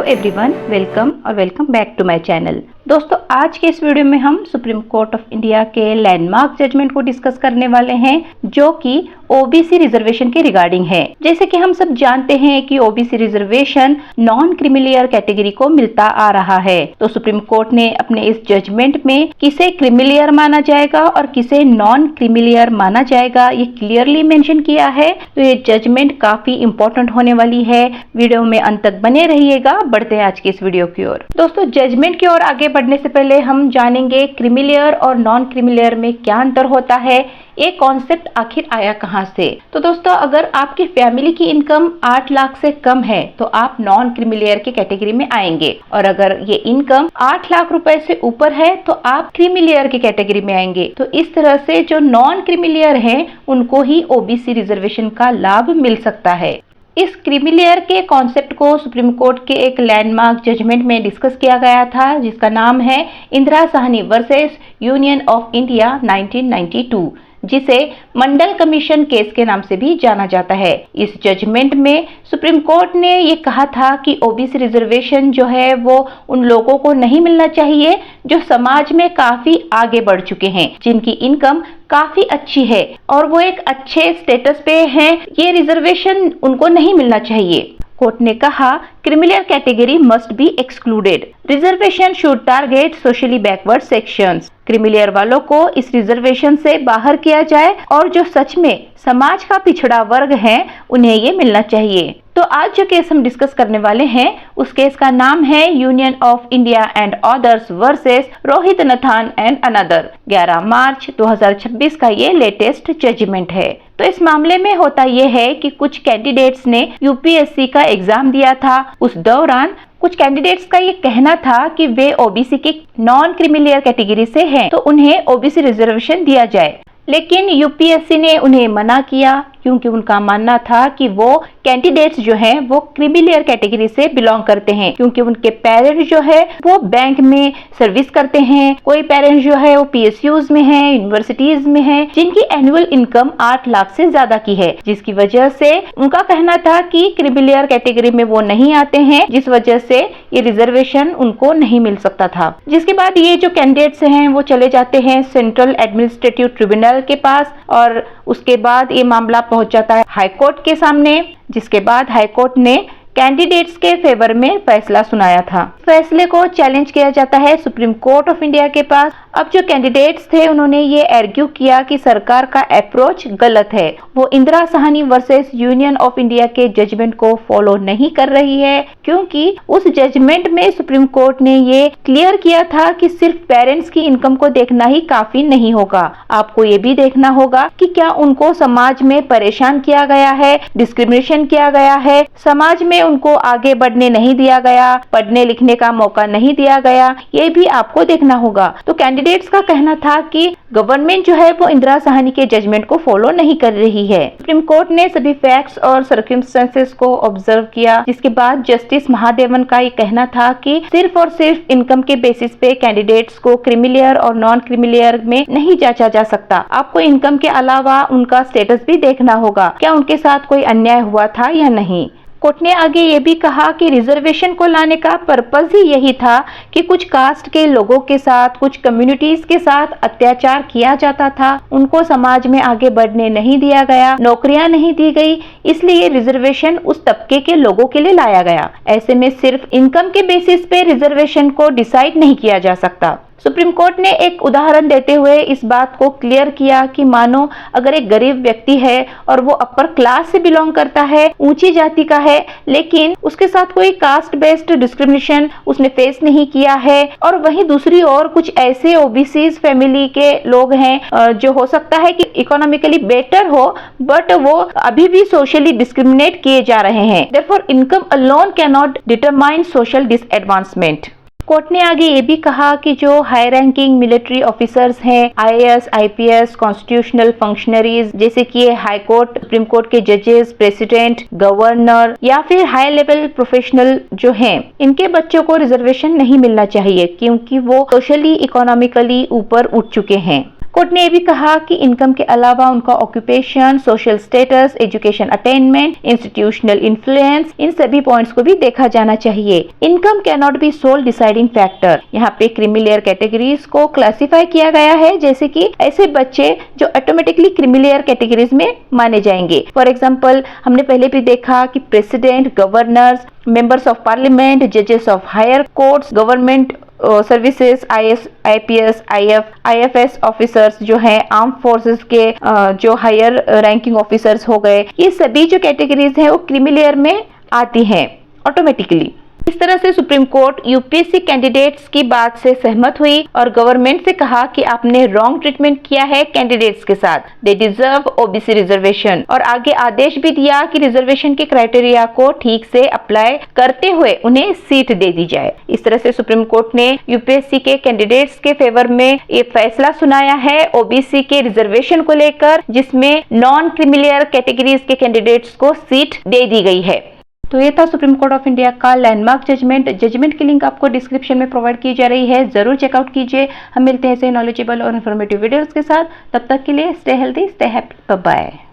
Everyone, welcome back to my channel. दोस्तों, आज के इस वीडियो में हम सुप्रीम कोर्ट ऑफ इंडिया के लैंडमार्क जजमेंट को डिस्कस करने वाले हैं, जो कि ओबीसी रिजर्वेशन के रिगार्डिंग है। जैसे कि हम सब जानते हैं कि OBC reservation non creamy layer category को मिलता आ रहा है। तो सुप्रीम कोर्ट ने अपने इस जजमेंट में किसे क्रीमिलियर माना जाएगा और किसे नॉन क्रीमिलियर माना जाएगा, ये क्लियरली मेंशन किया है। तो ये जजमेंट काफी इंपॉर्टेंट होने वाली है। वीडियो में अंत तक बने रहिएगा। बढ़ते हैं आज की इस वीडियो की ओर। दोस्तों, जजमेंट की ओर आगे बढ़ने से पहले हम जानेंगे क्रीमिलियर और नॉन क्रीमिलियर में क्या अंतर होता है, ये कॉन्सेप्ट आखिर आया कहां से। तो दोस्तों, अगर आपकी फैमिली की इनकम 8 लाख से कम है तो आप नॉन क्रीमिलियर की कैटेगरी में आएंगे, और अगर ये इनकम 8 लाख रुपए से ऊपर है तो आप क्रीमिलियर की कैटेगरी में आएंगे। तो इस तरह से जो नॉन क्रीमिलियर है उनको ही ओबीसी रिजर्वेशन का लाभ मिल सकता है। इस क्रीमिलियर के कॉन्सेप्ट को सुप्रीम कोर्ट के एक लैंडमार्क जजमेंट में डिस्कस किया गया था, जिसका नाम है Indira Sahni versus union of India 1992, जिसे मंडल कमीशन केस के नाम से भी जाना जाता है। इस जजमेंट में सुप्रीम कोर्ट ने ये कहा था कि ओबीसी रिजर्वेशन जो है वो उन लोगों को नहीं मिलना चाहिए जो समाज में काफी आगे बढ़ चुके हैं, जिनकी इनकम काफी अच्छी है और वो एक अच्छे स्टेटस पे हैं। ये रिजर्वेशन उनको नहीं मिलना चाहिए। कोर्ट ने कहा, creamy layer category must be excluded. Reservation should target socially backward sections. Creamy layer वालों को इस रिजर्वेशन से बाहर किया जाए और जो सच में समाज का पिछड़ा वर्ग है उन्हें ये मिलना चाहिए। तो आज जो केस हम डिस्कस करने वाले हैं उस केस का नाम है union of India and others versus Rohit Nathan and another. 11 मार्च 2026 का ये लेटेस्ट जजमेंट है। तो इस मामले में होता यह है कि कुछ कैंडिडेट्स ने यूपीएससी का एग्जाम दिया था। उस दौरान कुछ कैंडिडेट्स का ये कहना था कि वे ओबीसी की नॉन क्रीमिलियर कैटेगरी से हैं, तो उन्हें ओबीसी रिजर्वेशन दिया जाए। लेकिन यूपीएससी ने उन्हें मना किया, क्योंकि उनका मानना था कि वो कैंडिडेट्स जो हैं वो क्रीमिलियर कैटेगरी से बिलोंग करते हैं, क्योंकि उनके पेरेंट्स जो है वो बैंक में सर्विस करते हैं। कोई पेरेंट्स जो है वो पीएसयूज में है, यूनिवर्सिटीज में है, जिनकी एनुअल इनकम 8 लाख से ज्यादा की है, जिसकी वजह से उनका कहना था कि क्रीमिलियर कैटेगरी में वो नहीं आते हैं, जिस वजह से ये रिजर्वेशन उनको नहीं मिल सकता था। जिसके बाद ये जो कैंडिडेट्स हैं वो चले जाते हैं सेंट्रल एडमिनिस्ट्रेटिव ट्रिब्यूनल के पास, और उसके बाद ये मामला पहुंच जाता है हाई कोर्ट के सामने, जिसके बाद हाई कोर्ट ने कैंडिडेट्स के फेवर में फैसला सुनाया था। फैसले को चैलेंज किया जाता है सुप्रीम कोर्ट ऑफ इंडिया के पास। अब जो कैंडिडेट्स थे उन्होंने ये आर्ग्यू किया कि सरकार का अप्रोच गलत है, वो Indira Sahni versus union of India के जजमेंट को फॉलो नहीं कर रही है, क्योंकि उस जजमेंट में सुप्रीम कोर्ट ने ये क्लियर किया था कि सिर्फ पेरेंट्स की इनकम को देखना ही काफी नहीं होगा। आपको ये भी देखना होगा कि क्या उनको समाज में परेशान किया गया है, डिस्क्रिमिनेशन किया गया है, समाज में उनको आगे बढ़ने नहीं दिया गया, पढ़ने लिखने का मौका नहीं दिया गया, ये भी आपको देखना होगा। तो कैंडिडेट्स का कहना था कि गवर्नमेंट जो है वो इंदिरा साहनी के जजमेंट को फॉलो नहीं कर रही है। सुप्रीम कोर्ट ने सभी फैक्ट्स और सर्कमस्टेंसेस को ऑब्जर्व किया, जिसके बाद जस्टिस महादेवन का ये कहना था कि सिर्फ और सिर्फ इनकम के बेसिस पे कैंडिडेट्स को क्रीमिलियर और नॉन क्रीमिलियर में नहीं जांचा जा सकता। आपको इनकम के अलावा उनका स्टेटस भी देखना होगा, क्या उनके साथ कोई अन्याय हुआ था या नहीं। कोर्ट ने आगे ये भी कहा कि रिजर्वेशन को लाने का पर्पस ही यही था कि कुछ कास्ट के लोगों के साथ, कुछ कम्युनिटीज के साथ अत्याचार किया जाता था, उनको समाज में आगे बढ़ने नहीं दिया गया, नौकरियां नहीं दी गई, इसलिए रिजर्वेशन उस तबके के लोगों के लिए लाया गया। ऐसे में सिर्फ इनकम के बेसिस पे रिजर्वेशन को डिसाइड नहीं किया जा सकता। सुप्रीम कोर्ट ने एक उदाहरण देते हुए इस बात को क्लियर किया कि मानो अगर एक गरीब व्यक्ति है और वो अपर क्लास से बिलोंग करता है, ऊंची जाति का है, लेकिन उसके साथ कोई कास्ट बेस्ड डिस्क्रिमिनेशन उसने फेस नहीं किया है, और वहीं दूसरी ओर कुछ ऐसे ओबीसी फैमिली के लोग हैं जो हो सकता है कि इकोनॉमिकली बेटर हो, बट वो अभी भी सोशली डिस्क्रिमिनेट किए जा रहे हैं। Therefore income alone can not determine social disadvancement. Court ने आगे ये भी कहा कि जो हाई रैंकिंग मिलिट्री ऑफिसर्स हैं, आईएएस, आईपीएस, कॉन्स्टिट्यूशनल फंक्शनरीज, जैसे कि हाई कोर्ट, सुप्रीम कोर्ट के जजेस, प्रेसिडेंट, गवर्नर या फिर हाई लेवल प्रोफेशनल जो हैं, इनके बच्चों को रिजर्वेशन नहीं मिलना चाहिए, क्योंकि वो सोशली इकोनॉमिकली ऊपर उठ चुके हैं। कोर्ट ने ये भी कहा कि इनकम के अलावा उनका occupation, social status, education attainment, institutional influence, इन सभी पॉइंट्स को भी देखा जाना चाहिए। Income can not be sole deciding factor. यहाँ पे क्रीमीलेयर कैटेगरीज को क्लासिफाई किया गया है, जैसे कि ऐसे बच्चे जो ऑटोमेटिकली क्रीमीलेयर कैटेगरीज में माने जाएंगे। फॉर एग्जाम्पल, हमने पहले भी देखा कि president, governors, members of parliament, जजेस of higher courts, government services, IAS, IPS, IFS officers जो हैं, आर्म फोर्सेस के जो हायर रैंकिंग ऑफिसर्स हो गए, ये सभी जो कैटेगरीज हैं वो क्रीमीलेयर में आती हैं ऑटोमेटिकली। इस तरह से सुप्रीम कोर्ट यूपीएससी कैंडिडेट्स की बात से सहमत हुई और गवर्नमेंट से कहा कि आपने रॉन्ग ट्रीटमेंट किया है कैंडिडेट्स के साथ, दे डिजर्व ओबीसी रिजर्वेशन, और आगे आदेश भी दिया कि रिजर्वेशन के क्राइटेरिया को ठीक से अप्लाई करते हुए उन्हें सीट दे दी जाए। इस तरह से सुप्रीम कोर्ट ने यूपीएससी के कैंडिडेट्स के फेवर में ये फैसला सुनाया है ओबीसी के रिजर्वेशन को लेकर, जिसमें नॉन क्रीमीलेयर कैटेगरीज के कैंडिडेट्स को सीट दे दी गई है। तो ये था सुप्रीम कोर्ट ऑफ इंडिया का लैंडमार्क जजमेंट की लिंक आपको डिस्क्रिप्शन में प्रोवाइड की जा रही है, जरूर चेकआउट कीजिए। हम मिलते हैं ऐसे नॉलेजेबल और इन्फॉर्मेटिव वीडियोस के साथ, तब तक के लिए stay healthy, stay happy, bye bye.